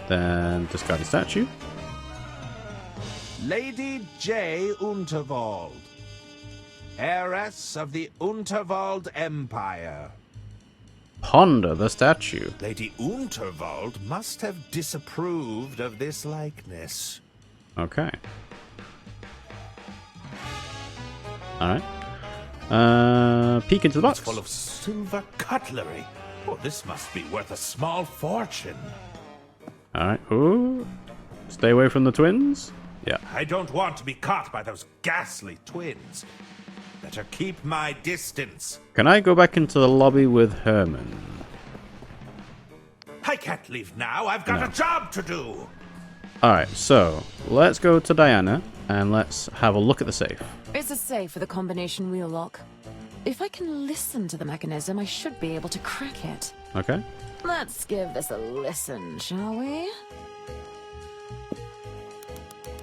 Then discarded statue. Lady J. Unterwald, heiress of the Unterwald Empire. Ponder the statue. Lady Unterwald must have disapproved of this likeness. Okay. Alright. Peek into the box. It's full of silver cutlery. Oh, this must be worth a small fortune. Alright. Ooh. Stay away from the twins. Yeah. I don't want to be caught by those ghastly twins. Better keep my distance. Can I go back into the lobby with Herman? I can't leave now. I've got a job to do. Alright, so let's go to Diana and let's have a look at the safe. It's a safe with a combination wheel lock. If I can listen to the mechanism, I should be able to crack it. Okay. Let's give this a listen, shall we?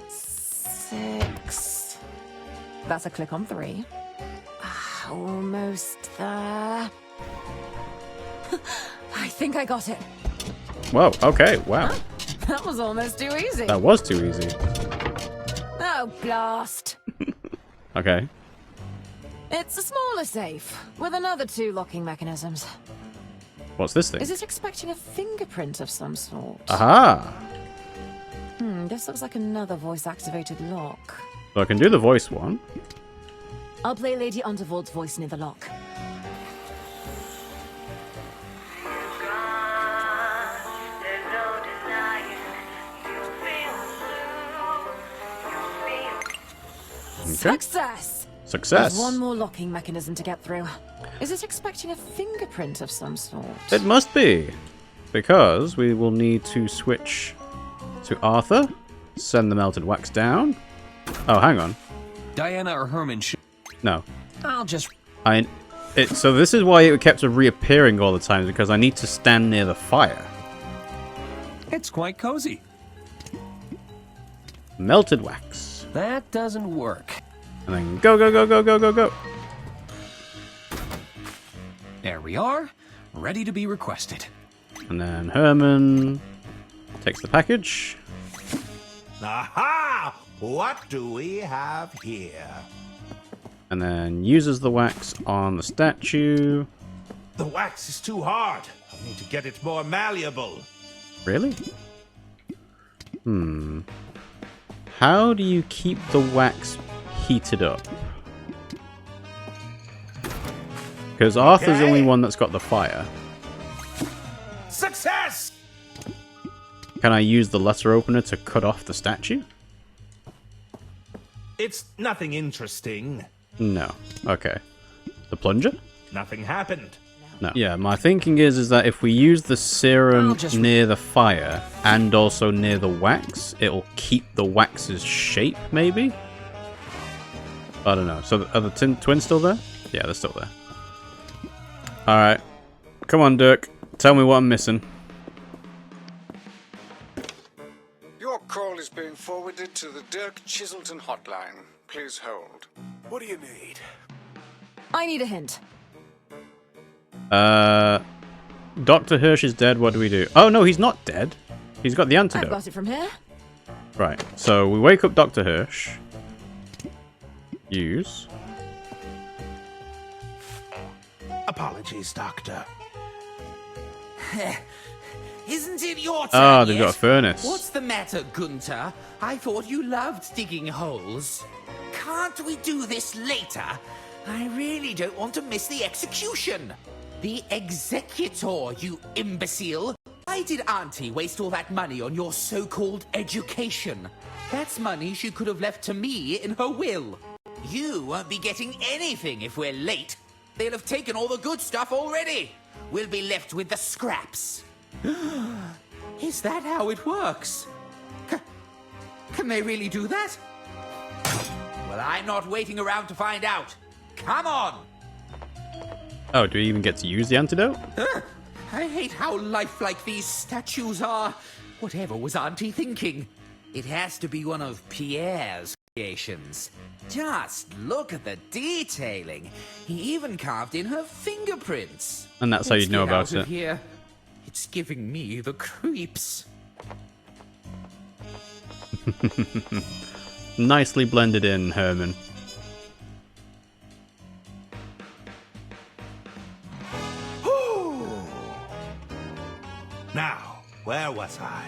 6. That's a click on 3. Almost there. I think I got it. Whoa, okay, wow. That was almost too easy. That was too easy. Oh, blast. Okay. It's a smaller safe, with another 2 locking mechanisms. What's this thing? Is it expecting a fingerprint of some sort? Aha! This looks like another voice-activated lock. So I can do the voice one. I'll play Lady Unterwald's voice near the lock. Okay. Success! Success. There's one more locking mechanism to get through. Is it expecting a fingerprint of some sort? It must be. Because we will need to switch to Arthur. Send the melted wax down. Oh, hang on. Diana or Herman should... No. I'll just... So this is why it kept reappearing all the time, because I need to stand near the fire. It's quite cozy. Melted wax. That doesn't work. And then go, go, go, go, go, go, go. There we are. Ready to be requested. And then Herman takes the package. Aha! What do we have here? And then uses the wax on the statue. The wax is too hard. I need to get it more malleable. Really? How do you keep the wax heated up? Because Arthur's the only one that's got the fire. Success! Can I use the letter opener to cut off the statue? It's nothing interesting. No. Okay. The plunger? Nothing happened. No. Yeah, my thinking is that if we use the serum near the fire and also near the wax, it'll keep the wax's shape, maybe? I don't know. So are the twins still there? Yeah, they're still there. Alright. Come on, Dirk. Tell me what I'm missing. Your call is being forwarded to the Dirk Chiselton hotline. Please hold. What do you need? I need a hint. Dr. Hirsch is dead. What do we do? Oh, no, he's not dead. He's got the antidote. I've got it from here. Right. So we wake up Dr. Hirsch. Use. Apologies, Doctor. Isn't it your turn Ah, they've yet? got a furnace. What's the matter, Gunter? I thought you loved digging holes. Can't we do this later? I really don't want to miss the execution. The executor, you imbecile. Why did Auntie waste all that money on your so-called education? That's money she could have left to me in her will. You won't be getting anything if we're late. They'll have taken all the good stuff already. We'll be left with the scraps. Is that how it works? Can they really do that? Well, I'm not waiting around to find out. Come on! Oh, do we even get to use the antidote? I hate how lifelike these statues are. Whatever was Auntie thinking? It has to be one of Pierre's creations. Just look at the detailing. He even carved in her fingerprints. And that's how you'd know about Let's get out it. of here. It's giving me the creeps. Nicely blended in, Herman. Now, where was I?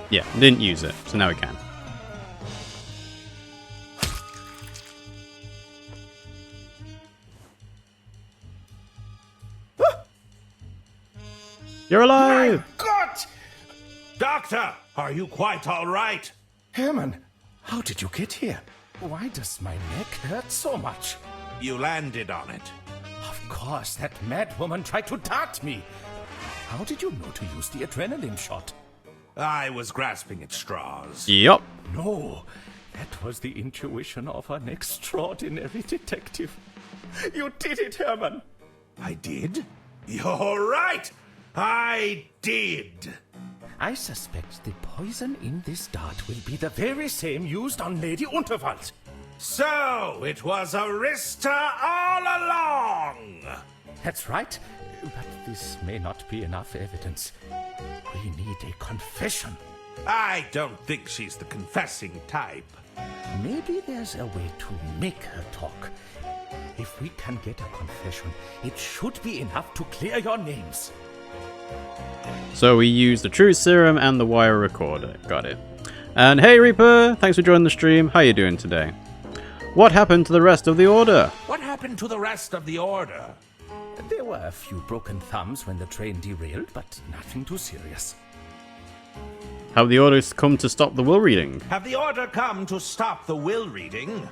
Yeah, didn't use it, so now we can. You're alive! God! Doctor, are you quite all right? Herman, how did you get here? Why does my neck hurt so much? You landed on it. Of course, that mad woman tried to dart me. How did you know to use the adrenaline shot? I was grasping at straws. Yup. No, that was the intuition of an extraordinary detective. You did it, Herman. I did? You're right! I did! I suspect the poison in this dart will be the very same used on Lady Unterwald. So, it was Arista all along! That's right, but this may not be enough evidence. We need a confession. I don't think she's the confessing type. Maybe there's a way to make her talk. If we can get a confession, it should be enough to clear your names. So we used the truth serum and the wire recorder. Got it. And hey Reaper, thanks for joining the stream. How you doing today? What happened to the rest of the order? What happened to the rest of the order? There were a few broken thumbs when the train derailed, but nothing too serious. Have the orders come to stop the will reading? Have the order come to stop the will reading?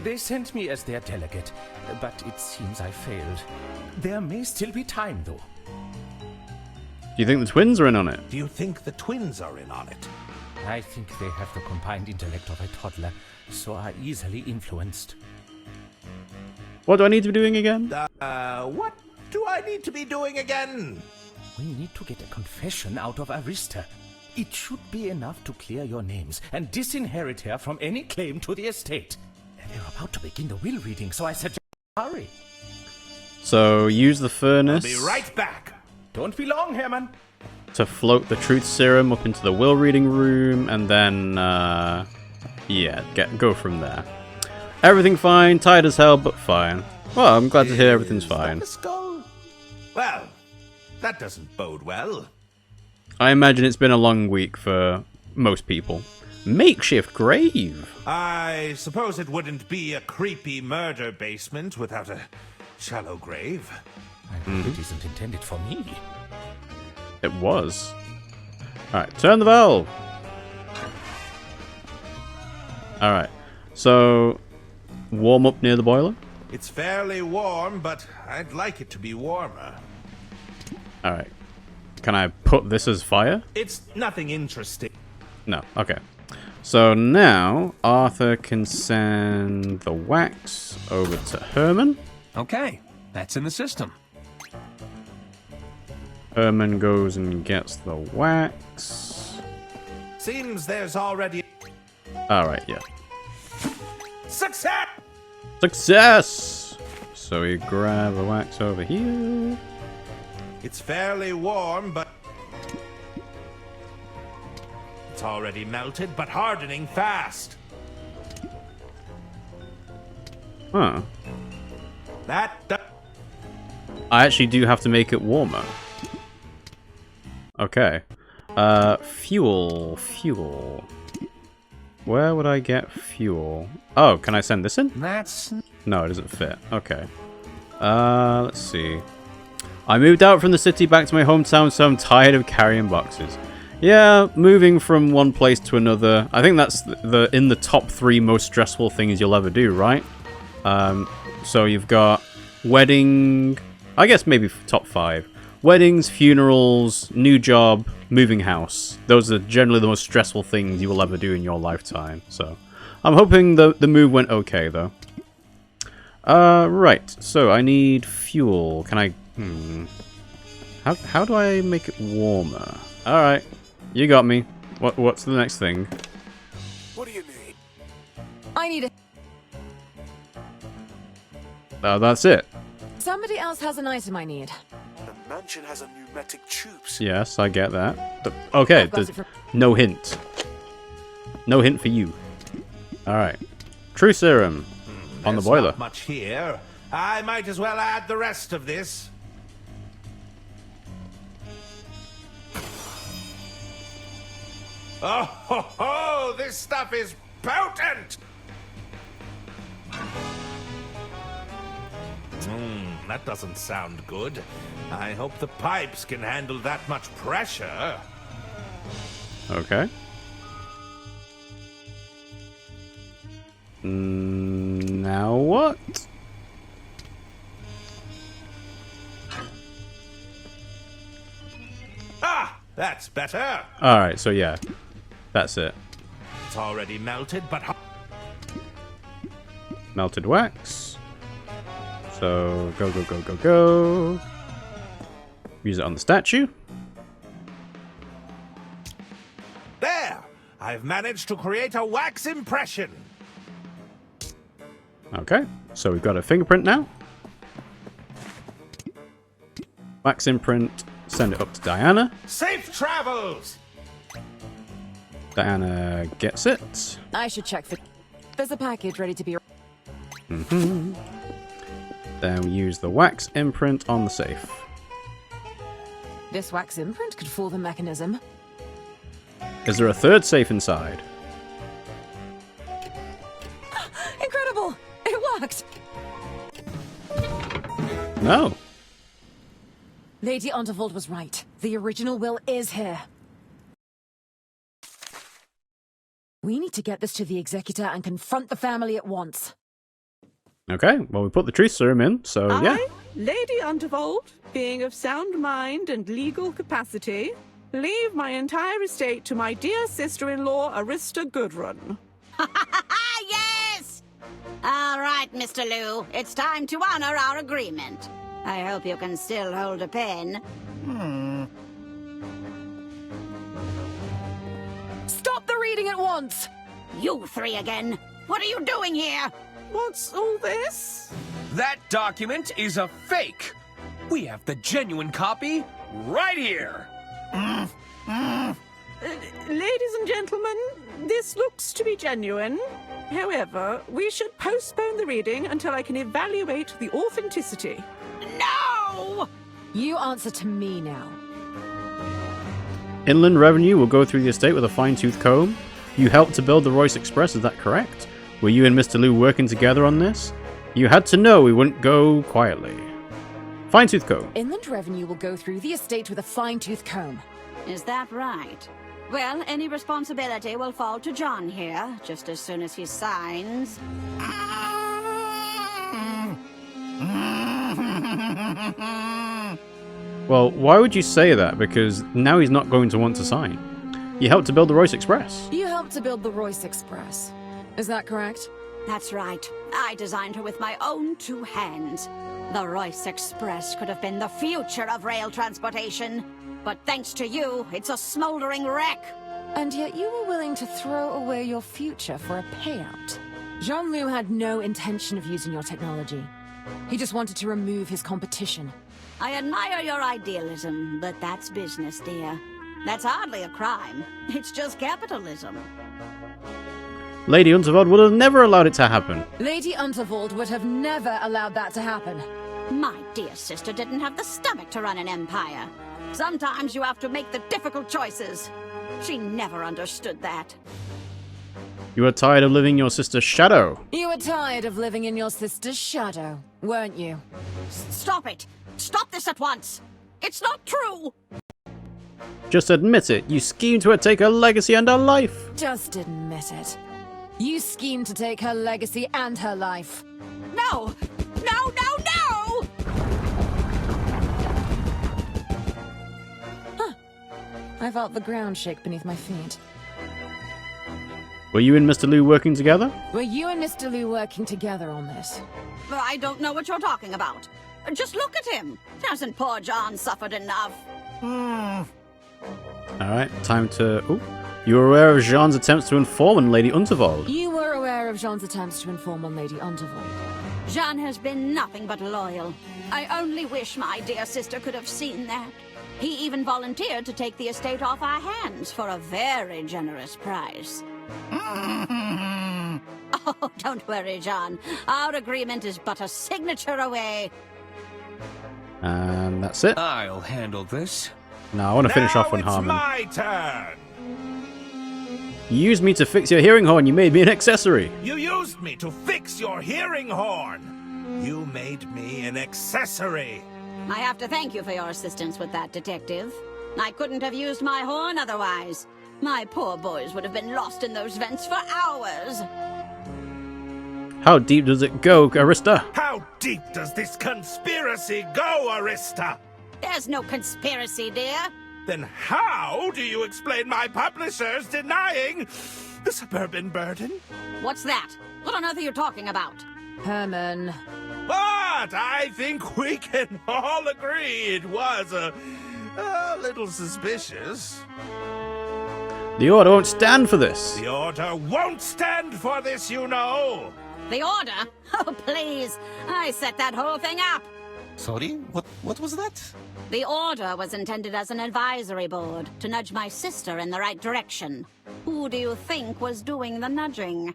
They sent me as their delegate, but it seems I failed. There may still be time, though. Do you think the twins are in on it? Do you think the twins are in on it? I think they have the combined intellect of a toddler, so are easily influenced. What do I need to be doing again? What do I need to be doing again? We need to get a confession out of Arista. It should be enough to clear your names and disinherit her from any claim to the estate. They're about to begin the will reading, so I suggest hurry. So use the furnace I'll be right back. Don't be long, Herman. to float the truth serum up into the will reading room, and then yeah, go from there. Everything fine, tired as hell, but fine. Well, I'm glad to hear everything's Is that fine. the skull? Well, that doesn't bode well. I imagine it's been a long week for most people. Makeshift grave. I suppose it wouldn't be a creepy murder basement without a shallow grave. I hope it isn't intended for me. It was. Alright, turn the valve. Alright, so warm up near the boiler. It's fairly warm, but I'd like it to be warmer. Alright. Can I put this as fire? It's nothing interesting. No, okay. So now Arthur can send the wax over to Herman. Okay, that's in the system. Herman goes and gets the wax. Seems there's already Alright, yeah. success! Success! So we grab the wax over here. It's fairly warm, but it's already melted, but hardening fast. Huh. That I actually do have to make it warmer. Okay. Fuel. Where would I get fuel? Oh, can I send this in? That's... No, it doesn't fit. Okay. Let's see. I moved out from the city back to my hometown, so I'm tired of carrying boxes. Yeah, moving from one place to another. I think that's in the top 3 most stressful things you'll ever do, right? So you've got wedding, I guess maybe top 5. Weddings, funerals, new job, moving house. Those are generally the most stressful things you will ever do in your lifetime. So I'm hoping the move went okay, though. Right. So I need fuel. Can I... How do I make it warmer? Alright. You got me. What's the next thing? What do you need? I need a... That's it. Somebody else has an item I need. The mansion has a pneumatic tubes. Yes, I get that. But, okay, I've got there's it for- no hint. No hint for you. Alright. True serum on the There's boiler. not much here. I might as well add the rest of this. Oh, ho, ho! This stuff is potent! That doesn't sound good. I hope the pipes can handle that much pressure. Okay. Now what? Ah! That's better! Alright, so yeah. That's it. It's already melted, but... Melted wax. So, go, go, go, go, go. Use it on the statue. There! I've managed to create a wax impression! Okay, so we've got a fingerprint now. Wax imprint, send it up to Diana. Safe travels! Diana gets it. I should check for... There's a package ready to be... Then we use the wax imprint on the safe. This wax imprint could fool the mechanism. Is there a third safe inside? Incredible! It worked! No. Lady Unterwald was right. The original will is here. We need to get this to the Executor and confront the family at once. Okay, well we put the truth serum in, so yeah. I, Lady Unterwald, being of sound mind and legal capacity, leave my entire estate to my dear sister-in-law, Arista Gudrun. Yes! All right, Mr. Liu. It's time to honor our agreement. I hope you can still hold a pen. Stop the reading at once! You three again. What are you doing here? What's all this? That document is a fake. We have the genuine copy right here. Ladies and gentlemen, this looks to be genuine. However, we should postpone the reading until I can evaluate the authenticity. No! You answer to me now. Inland Revenue will go through the estate with a fine-tooth comb. You helped to build the Royce Express, is that correct? Were you and Mr. Liu working together on this? You had to know we wouldn't go quietly. Fine-tooth comb. Inland Revenue will go through the estate with a fine-tooth comb. Is that right? Well, any responsibility will fall to John here, just as soon as he signs. Well, why would you say that? Because now he's not going to want to sign. You helped to build the Royce Express. You helped to build the Royce Express. Is that correct? That's right. I designed her with my own two hands. The Royce Express could have been the future of rail transportation. But thanks to you, it's a smoldering wreck. And yet you were willing to throw away your future for a payout. Jean-Liu had no intention of using your technology. He just wanted to remove his competition. I admire your idealism, but that's business, dear. That's hardly a crime. It's just capitalism. Lady Unterwald would have never allowed it to happen. Lady Unterwald would have never allowed that to happen. My dear sister didn't have the stomach to run an empire. Sometimes you have to make the difficult choices. She never understood that. You were tired of living your sister's shadow. You were tired of living in your sister's shadow, weren't you? Stop it! Stop this at once! It's not true! Just admit it. You schemed to take her legacy and her life. Just admit it. You schemed to take her legacy and her life. No! No, no, no! Huh. I felt the ground shake beneath my feet. Were you and Mr. Liu working together? Were you and Mr. Liu working together on this? I don't know what you're talking about. Just look at him. Hasn't poor John suffered enough? Alright, time to... Ooh. You were aware of Jean's attempts to inform on Lady Unterwald. You were aware of Jean's attempts to inform on Lady Unterwald. Jean has been nothing but loyal. I only wish my dear sister could have seen that. He even volunteered to take the estate off our hands for a very generous price. Oh, don't worry, John. Our agreement is but a signature away. And that's it. I'll handle this. Now I want to finish off on it's Harmon. my turn. You used me to fix your hearing horn. You made me an accessory. You used me to fix your hearing horn. You made me an accessory. I have to thank you for your assistance with that, Detective. I couldn't have used my horn otherwise. My poor boys would have been lost in those vents for hours. How deep does it go, Arista? How deep does this conspiracy go, Arista? There's no conspiracy, dear. Then how do you explain my publishers denying the suburban burden? What's that? What on earth are you talking about? Herman. But I think we can all agree it was a little suspicious. The Order won't stand for this. The Order won't stand for this, you know. The Order? Oh, please. I set that whole thing up. Sorry? What was that? The Order was intended as an advisory board to nudge my sister in the right direction. Who do you think was doing the nudging?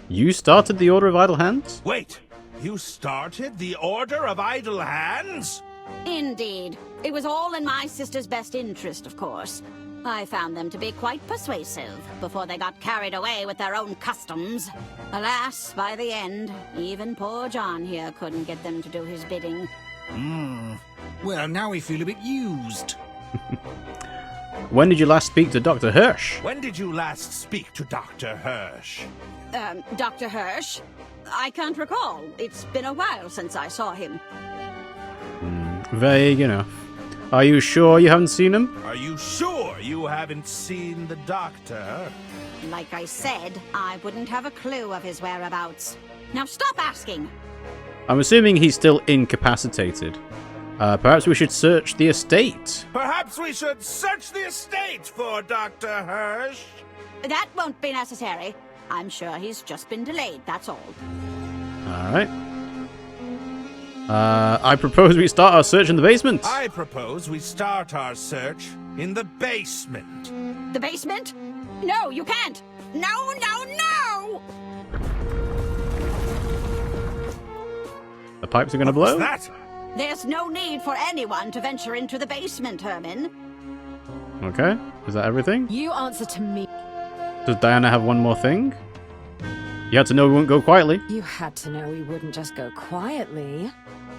You started the Order of Idle Hands? Wait, you started the Order of Idle Hands? Indeed. It was all in my sister's best interest, of course. I found them to be quite persuasive before they got carried away with their own customs. Alas, by the end, even poor John here couldn't get them to do his bidding. Well, now we feel a bit used. When did you last speak to Dr. Hirsch? When did you last speak to Dr. Hirsch? Dr. Hirsch? I can't recall. It's been a while since I saw him. Vague enough. Are you sure you haven't seen him? Are you sure you haven't seen the doctor? Like I said, I wouldn't have a clue of his whereabouts. Now stop asking! I'm assuming he's still incapacitated. Perhaps we should search the estate. Perhaps we should search the estate for Dr. Hirsch. That won't be necessary. I'm sure he's just been delayed, that's all. Alright. I propose we start our search in the basement. I propose we start our search in the basement. The basement? No, you can't! No, no, no! The pipes are gonna blow? What's that? There's no need for anyone to venture into the basement, Herman. Okay. Is that everything? You answer to me. Does Diana have one more thing? You had to know we wouldn't go quietly. You had to know we wouldn't just go quietly.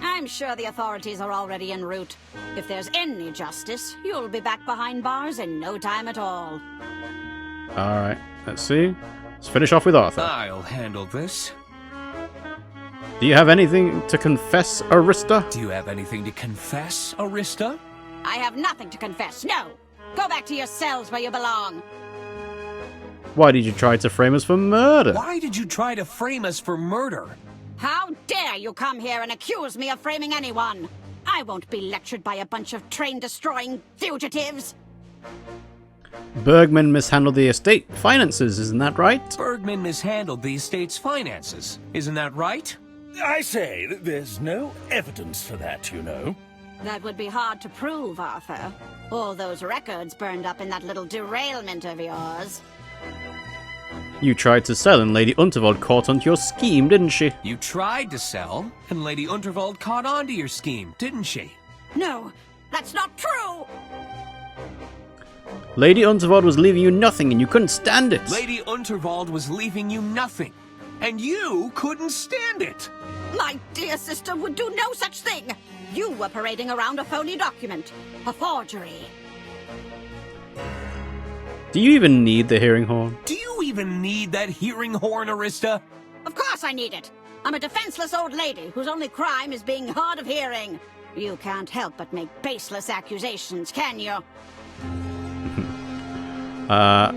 I'm sure the authorities are already en route. If there's any justice, you'll be back behind bars in no time at all. Alright, let's see. Let's finish off with Arthur. I'll handle this. Do you have anything to confess, Arista? Do you have anything to confess, Arista? I have nothing to confess, no! Go back to your cells where you belong. Why did you try to frame us for murder? Why did you try to frame us for murder? How dare you come here and accuse me of framing anyone? I won't be lectured by a bunch of train-destroying fugitives. Bergman mishandled the estate finances, isn't that right? Bergman mishandled the estate's finances, isn't that right? I say, there's no evidence for that, you know. That would be hard to prove, Arthur. All those records burned up in that little derailment of yours. You tried to sell and Lady Unterwald caught onto your scheme, didn't she? You tried to sell, and Lady Unterwald caught on to your scheme, didn't she? No, that's not true! Lady Unterwald was leaving you nothing and you couldn't stand it. Lady Unterwald was leaving you nothing, and you couldn't stand it. My dear sister would do no such thing! You were parading around a phony document. A forgery. Do you even need the hearing horn? Do you even need that hearing horn, Arista? Of course I need it! I'm a defenseless old lady whose only crime is being hard of hearing. You can't help but make baseless accusations, can you? How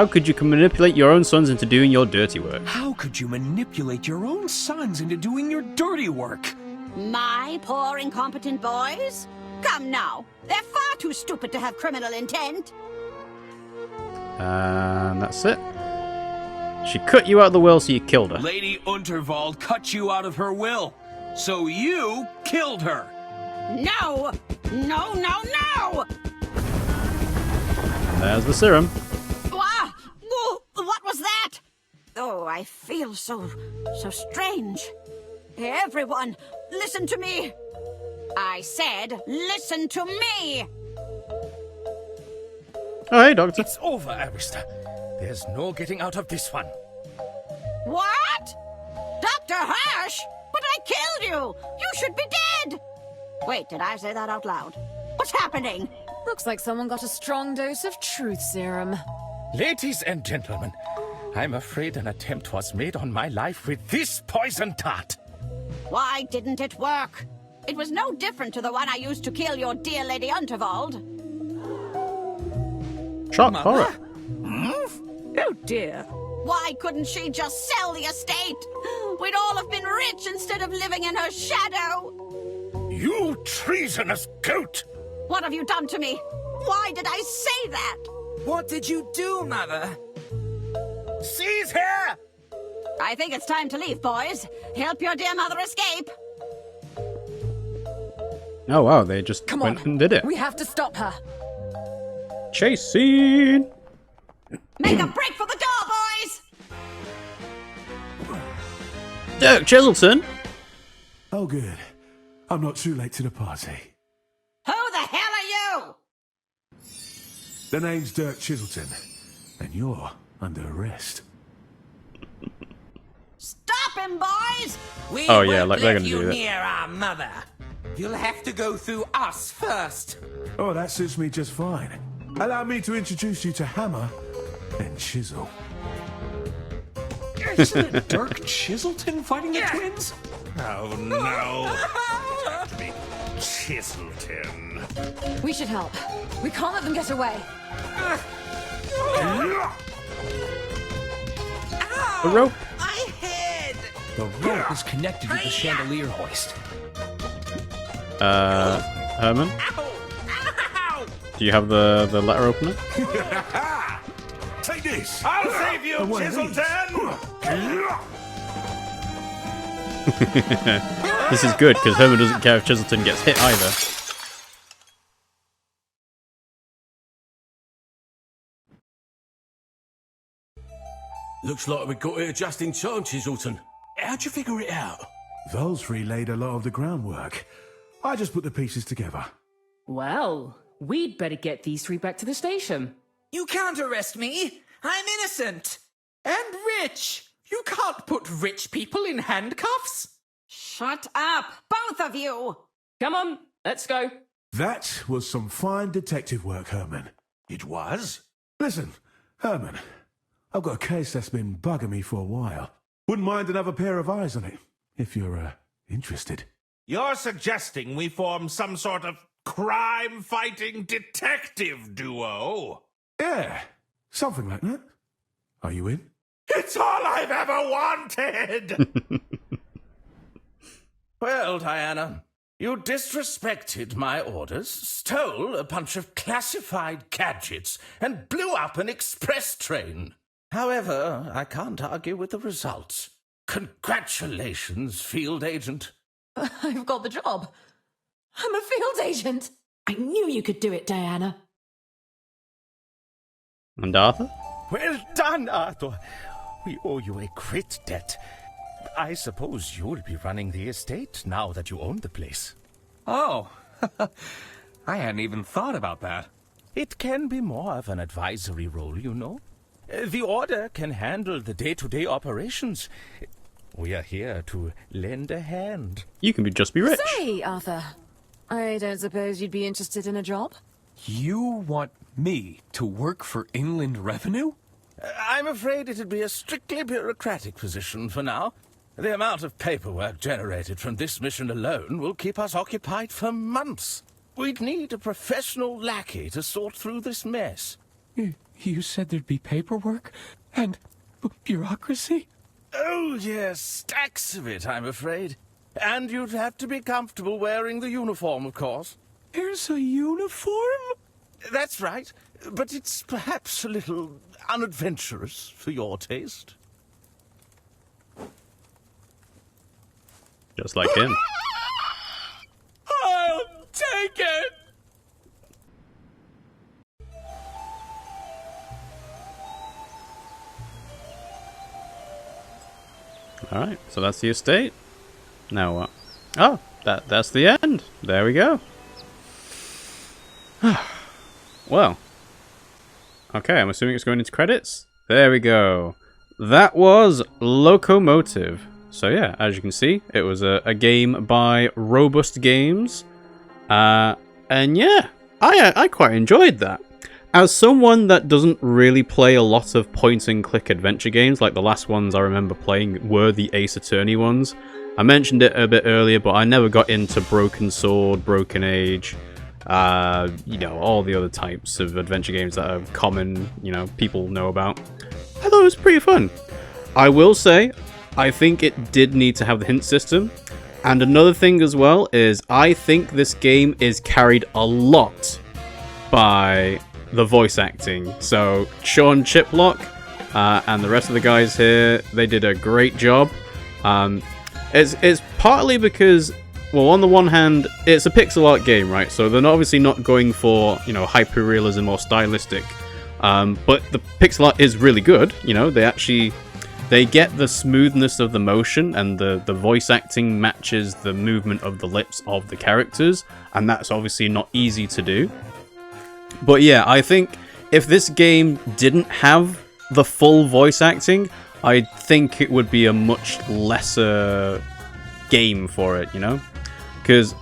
could you manipulate your own sons into doing your dirty work? How could you manipulate your own sons into doing your dirty work? My poor incompetent boys? Come now, they're far too stupid to have criminal intent. And that's it. She cut you out of the will, so you killed her. Lady Unterwald cut you out of her will, so you killed her. No! No, no, no! And there's the serum. I feel so strange. Everyone, listen to me. I said, listen to me. Oh, hey, Doctor. It's over, Arista. There's no getting out of this one. What? Dr. Hirsch? But I killed you. You should be dead. Wait, did I say that out loud? What's happening? Looks like someone got a strong dose of truth serum. Ladies and gentlemen, I'm afraid an attempt was made on my life with this poison dart. Why didn't it work? It was no different to the one I used to kill your dear Lady Unterwald. Shock horror. Oh dear. Why couldn't she just sell the estate? We'd all have been rich instead of living in her shadow. You treasonous goat! What have you done to me? Why did I say that? What did you do, Mother? Seize her! I think it's time to leave, boys. Help your dear mother escape. Oh, wow, they just Come went on. and did it. We have to stop her. Chase scene! Make a break for the door, boys! Dirk Chiselton! Oh, good. I'm not too late to the party. Who the hell are you? The name's Dirk Chiselton, and you're under arrest. Stop him, boys! We Oh, yeah, won't like they're let gonna you do that. near our mother. You'll have to go through us first. Oh, that suits me just fine. Allow me to introduce you to Hammer and Chisel. Isn't it Dirk Chiselton fighting the twins? Oh no. It's to be Chiselton. We should help. We can't let them get away. The rope. My head! The rope is connected to the chandelier hoist. Herman? Ow! Ow! Do you have the letter opener? Take this! I'll save you, one of these. Chiselton! This is good, because Herman doesn't care if Chiselton gets hit either. Looks like we got here just in time, Chiselton. How'd you figure it out? Those three laid a lot of the groundwork. I just put the pieces together. Well, we'd better get these three back to the station. You can't arrest me. I'm innocent. And rich. You can't put rich people in handcuffs. Shut up, both of you! Come on, let's go. That was some fine detective work, Herman. It was? Listen, Herman, I've got a case that's been bugging me for a while. Wouldn't mind another pair of eyes on it, if you're, interested. You're suggesting we form some sort of crime-fighting detective duo? Yeah, something like that. Are you in? It's all I've ever wanted! Well, Diana, you disrespected my orders, stole a bunch of classified gadgets, and blew up an express train. However, I can't argue with the results. Congratulations, field agent. I've got the job. I'm a field agent. I knew you could do it, Diana. And Arthur? Well done, Arthur. We owe you a great debt. I suppose you'll be running the estate now that you own the place. Oh, I hadn't even thought about that. It can be more of an advisory role, you know. The Order can handle the day-to-day operations. We are here to lend a hand. You can just be rich. Say, Arthur, I don't suppose you'd be interested in a job? You want me to work for Inland Revenue? I'm afraid it'd be a strictly bureaucratic position for now. The amount of paperwork generated from this mission alone will keep us occupied for months. We'd need a professional lackey to sort through this mess. You said there'd be paperwork and bureaucracy? Oh, yes, stacks of it, I'm afraid. And you'd have to be comfortable wearing the uniform, of course. There's a uniform? That's right, but it's perhaps a little unadventurous for your taste. Just like him. I'll take it! Alright, so that's the estate. Now what? Oh, that's the end. There we go. Well. Okay, I'm assuming it's going into credits. There we go. That was Loco Motive. So yeah, as you can see, it was a game by Robust Games. And yeah, I quite enjoyed that. As someone that doesn't really play a lot of point-and-click adventure games, like the last ones I remember playing were the Ace Attorney ones. I mentioned it a bit earlier, but I never got into Broken Sword, Broken Age, you know, all the other types of adventure games that are common, you know, people know about. I thought it was pretty fun. I will say, I think it did need to have the hint system. And another thing as well is I think this game is carried a lot by the voice acting. So Sean Chiplock and the rest of the guys here, they did a great job. It's partly because, well, on the one hand, it's a pixel art game, right? So they're obviously not going for, you know, hyper-realism or stylistic. But the pixel art is really good. You know, they get the smoothness of the motion, and the voice acting matches the movement of the lips of the characters, and that's obviously not easy to do. But yeah, I think if this game didn't have the full voice acting, I think it would be a much lesser game for it, you know? Because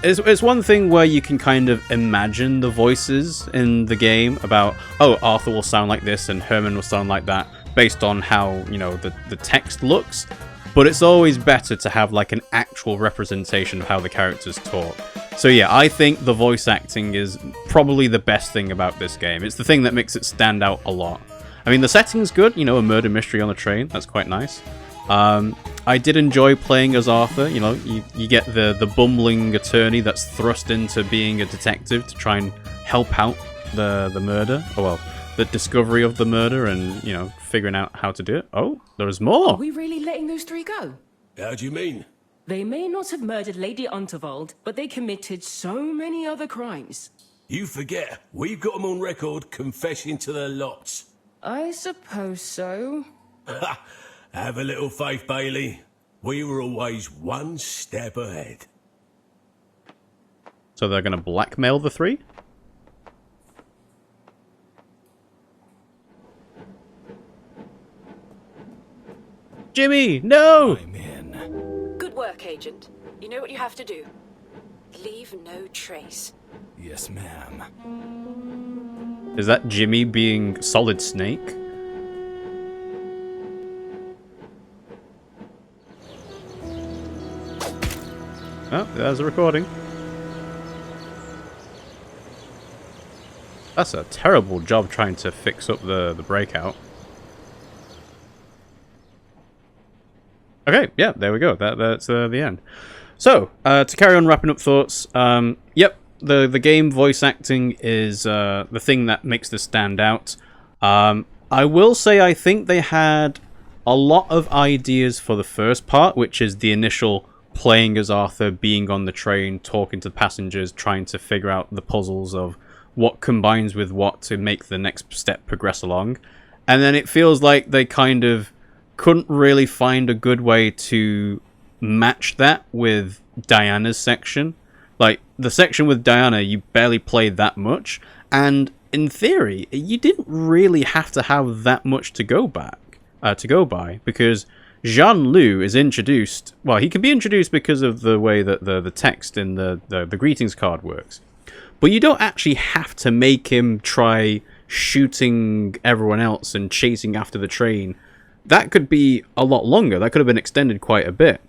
it's one thing where you can kind of imagine the voices in the game about, oh, Arthur will sound like this and Herman will sound like that, based on how, you know, the text looks. But it's always better to have like an actual representation of how the characters talk. So yeah, I think the voice acting is probably the best thing about this game. It's the thing that makes it stand out a lot. I mean, the setting's good, you know, a murder mystery on a train, that's quite nice. I did enjoy playing as Arthur. You know, you get the bumbling attorney that's thrust into being a detective to try and help out the murder. Oh, well, the discovery of the murder and, you know, figuring out how to do it. Oh, there's more. Are we really letting those three go? How do you mean? They may not have murdered Lady Unterwald, but they committed so many other crimes. You forget, we've got them on record confessing to their lots. I suppose so. Have a little faith, Bailey. We were always one step ahead. So they're going to blackmail the three? Jimmy, no! I'm in. Good work, Agent. You know what you have to do. Leave no trace. Yes, ma'am. Is that Jimmy being Solid Snake? Oh, there's a recording. That's a terrible job trying to fix up the breakout. Okay, yeah, there we go. That's the end. So, to carry on wrapping up thoughts, yep, the game voice acting is the thing that makes this stand out. I will say I think they had a lot of ideas for the first part, which is the initial playing as Arthur, being on the train, talking to the passengers, trying to figure out the puzzles of what combines with what to make the next step progress along. And then it feels like they kind of couldn't really find a good way to match that with Diana's section. Like, the section with Diana, you barely played that much, and in theory, you didn't really have to have that much to go by, because Jean-Loup is introduced. Well, he can be introduced because of the way that the text in the greetings card works. But you don't actually have to make him try shooting everyone else and chasing after the train. That could be a lot longer. That could have been extended quite a bit.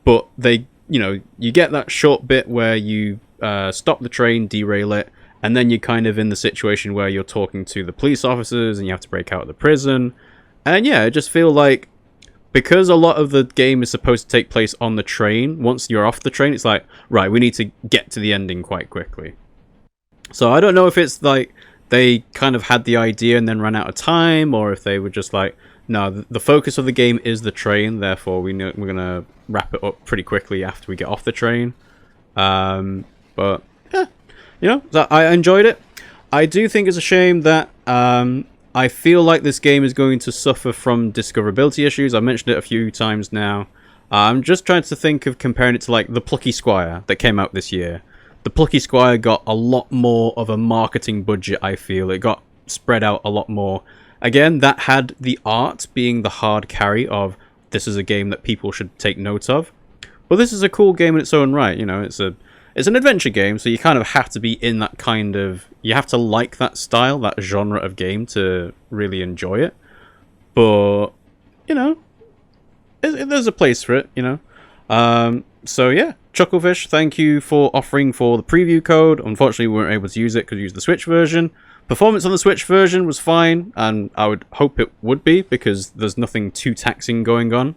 But they, you know, you get that short bit where you stop the train, derail it, and then you're kind of in the situation where you're talking to the police officers and you have to break out of the prison. And yeah, I just feel like because a lot of the game is supposed to take place on the train, once you're off the train, it's like, right, we need to get to the ending quite quickly. So I don't know if it's like they kind of had the idea and then ran out of time, or if they were just like, no, the focus of the game is the train, therefore we're going to wrap it up pretty quickly after we get off the train. But, yeah, you know, I enjoyed it. I do think it's a shame that I feel like this game is going to suffer from discoverability issues. I've mentioned it a few times now. I'm just trying to think of comparing it to like the Plucky Squire that came out this year. The Plucky Squire got a lot more of a marketing budget, I feel. It got spread out a lot more. Again, that had the art being the hard carry of this is a game that people should take note of. But this is a cool game in its own right. You know, it's an adventure game, so you kind of have to be in that kind of... You have to like that style, that genre of game to really enjoy it. But, you know, there's a place for it, you know. So yeah, Chucklefish, thank you for offering for the preview code. Unfortunately, we weren't able to use it because we used the Switch version. Performance on the Switch version was fine, and I would hope it would be, because there's nothing too taxing going on.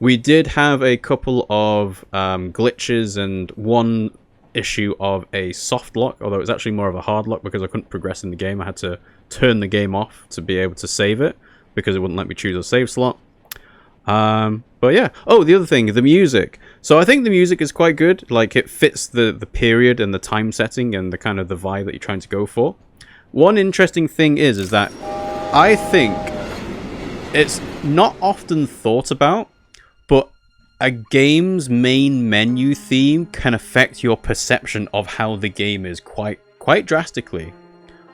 We did have a couple of glitches and one issue of a soft lock, although it was actually more of a hard lock because I couldn't progress in the game. I had to turn the game off to be able to save it, because it wouldn't let me choose a save slot. But yeah. Oh, the other thing, the music. So I think the music is quite good. Like, it fits the period and the time setting and the kind of the vibe that you're trying to go for. One interesting thing is that I think it's not often thought about, but a game's main menu theme can affect your perception of how the game is quite drastically.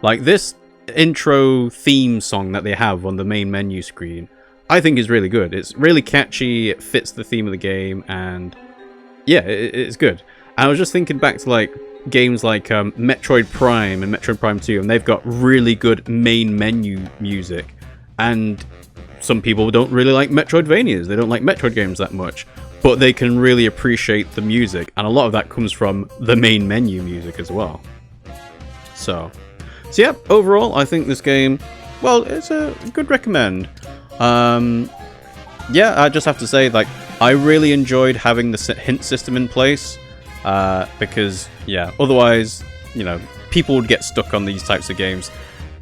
Like this intro theme song that they have on the main menu screen, I think is really good. It's really catchy, it fits the theme of the game, and yeah, it's good. I was just thinking back to like games like Metroid Prime and Metroid Prime 2, and they've got really good main menu music. And some people don't really like Metroidvanias, they don't like Metroid games that much, but they can really appreciate the music, and a lot of that comes from the main menu music as well. So yeah, overall, I think this game, well, it's a good recommend. Yeah, I just have to say, like, I really enjoyed having the hint system in place, because, yeah, otherwise, you know, people would get stuck on these types of games.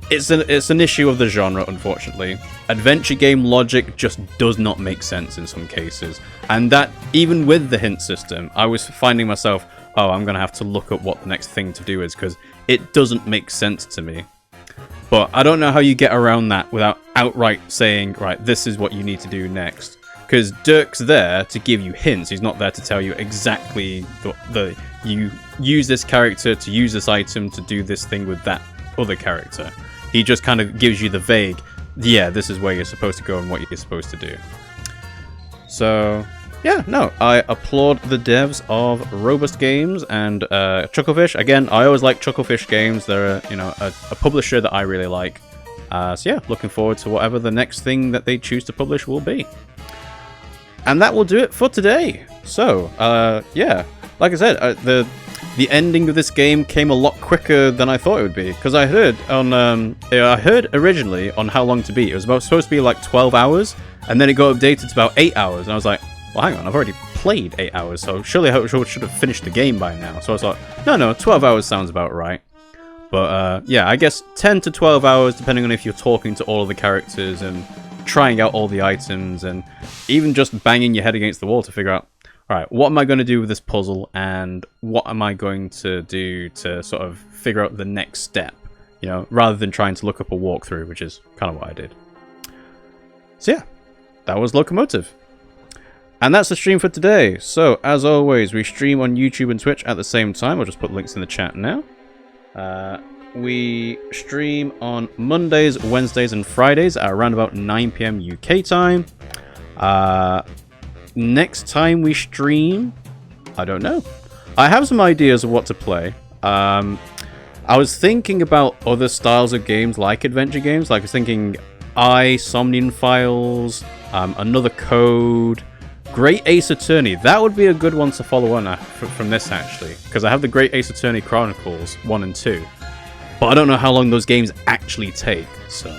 It's an issue of the genre, unfortunately. Adventure game logic just does not make sense in some cases, and that, even with the hint system, I was finding myself, oh, I'm going to have to look up what the next thing to do is, because it doesn't make sense to me. But I don't know how you get around that without outright saying, right, this is what you need to do next. Because Dirk's there to give you hints. He's not there to tell you exactly you use this character to use this item to do this thing with that other character. He just kind of gives you the vague, yeah, this is where you're supposed to go and what you're supposed to do. So yeah, no, I applaud the devs of Robust Games and Chucklefish. Again, I always like Chucklefish games. They're a publisher that I really like. So yeah, looking forward to whatever the next thing that they choose to publish will be. And that will do it for today. So yeah, like I said, the ending of this game came a lot quicker than I thought it would be, because I heard originally on how long to beat, it was supposed to be like 12 hours, and then it got updated to about 8 hours, and I was like, well, hang on, I've already played 8 hours, so surely I should have finished the game by now. So I was like, no, 12 hours sounds about right. But yeah, I guess 10 to 12 hours, depending on if you're talking to all of the characters and trying out all the items, and even just banging your head against the wall to figure out, alright, what am I going to do with this puzzle, and what am I going to do to sort of figure out the next step, you know, rather than trying to look up a walkthrough, which is kind of what I did. So yeah, that was Loco Motive. And that's the stream for today. So, as always, we stream on YouTube and Twitch at the same time. I'll just put links in the chat now. We stream on Mondays, Wednesdays, and Fridays at around about 9 PM UK time. Next time we stream, I don't know. I have some ideas of what to play. I was thinking about other styles of games like adventure games. Like I was thinking Somnium Files, Another Code, Great Ace Attorney. That would be a good one to follow on from this, actually, because I have the Great Ace Attorney Chronicles 1 and 2, but I don't know how long those games actually take. So,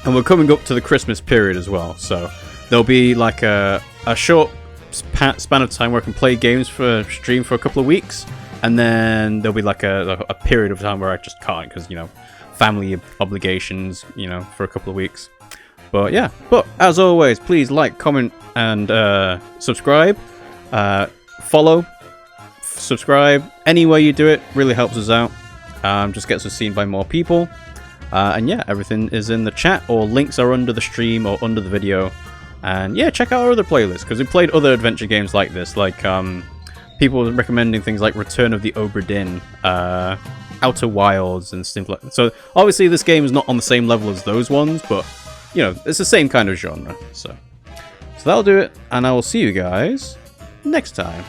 and we're coming up to the Christmas period as well, so there'll be like a short span of time where I can play games for stream for a couple of weeks, and then there'll be like a period of time where I just can't, because, you know, family obligations, you know, for a couple of weeks. But yeah, but as always, please like, comment, and subscribe. Follow, subscribe. Any way you do it really helps us out. Just gets us seen by more people. And yeah, everything is in the chat, or links are under the stream or under the video. And yeah, check out our other playlists, because we played other adventure games like this, like people recommending things like Return of the Obra Dinn, Outer Wilds, and stuff like that. So obviously this game is not on the same level as those ones, but you know, it's the same kind of genre. So that'll do it, and I will see you guys next time.